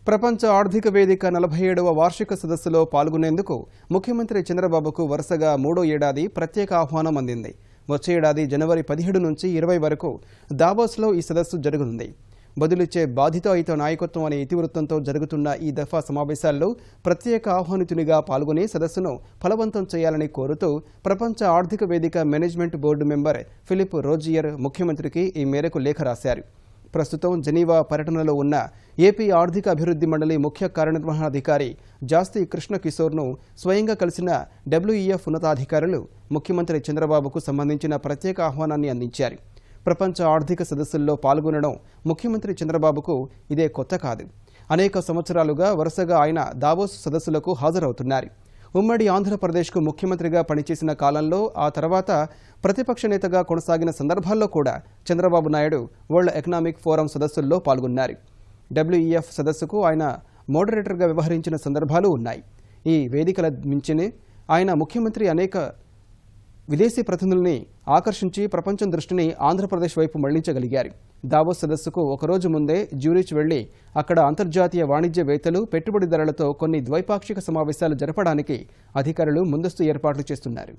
ప్రపంచ ఆర్థిక వేదిక 47వ వార్షిక సదస్సులో పాల్గొనేందుకు ముఖ్యమంత్రి చంద్రబాబుకు వరుసగా మూడో ఏడాది ప్రత్యేక ఆహ్వానం అందింది. వచ్చే ఏడాది జనవరి 17 నుంచి 20 వరకు దావోస్లో ఈ సదస్సు జరగనుంది. బదులిచ్చే బాధితులతో నాయకత్వం అనే ఇతివృత్తంతో జరుగుతున్న ఈ దఫా సమావేశాల్లో ప్రత్యేక ఆహ్వానితునిగా పాల్గొని సదస్సును ఫలవంతం చేయాలని కోరుతూ ప్రపంచ ఆర్థిక వేదిక మేనేజ్మెంట్ బోర్డు మెంబర్ ఫిలిప్ రోజియర్ ముఖ్యమంత్రికి ఈ మేరకు లేఖ రాశారు. ప్రస్తుతం జెనీవా పర్యటనలో ఉన్న ఏపీ ఆర్థిక అభివృద్ధి మండలి ముఖ్య కార్యనిర్వహణాధికారి జాస్తి కృష్ణ కిశోర్ను స్వయంగా కలిసిన డబ్ల్యూఈఎఫ్ ఉన్నతాధికారులు ముఖ్యమంత్రి చంద్రబాబుకు సంబంధించిన ప్రత్యేక ఆహ్వానాన్ని అందించారు. ప్రపంచ ఆర్థిక సదస్సుల్లో పాల్గొనడం ముఖ్యమంత్రి చంద్రబాబుకు ఇదే కొత్త కాదు. అనేక సంవత్సరాలుగా వరుసగా ఆయన దావోస్ సదస్సులకు హాజరవుతున్నారు. ఉమ్మడి ఆంధ్రప్రదేశ్కు ముఖ్యమంత్రిగా పనిచేసిన కాలంలో, ఆ తర్వాత ప్రతిపక్ష నేతగా కొనసాగిన సందర్భాల్లో కూడా Chandrababu Naidu World Economic Forum సదస్సుల్లో పాల్గొన్నారు. డబ్ల్యూఈఎఫ్ సదస్సుకు ఆయన మోడరేటర్గా వ్యవహరించిన సందర్భాలు ఉన్నాయి. ఈ వేదికల మించిన ఆయన ముఖ్యమంత్రి అనేక విదేశీ ప్రతినిధుల్ని ఆకర్షించి ప్రపంచం దృష్టిని ఆంధ్రప్రదేశ్ వైపు మళ్లించగలిగారు. దావోస్ సదస్సుకు ఒకరోజు ముందే జ్యూరిచ్ వెళ్లి అక్కడ అంతర్జాతీయ వాణిజ్యవేత్తలు, పెట్టుబడిదారులతో కొన్ని ద్వైపాక్షిక సమావేశాలు జరపడానికి అధికారులు ముందస్తు ఏర్పాట్లు చేస్తున్నారు.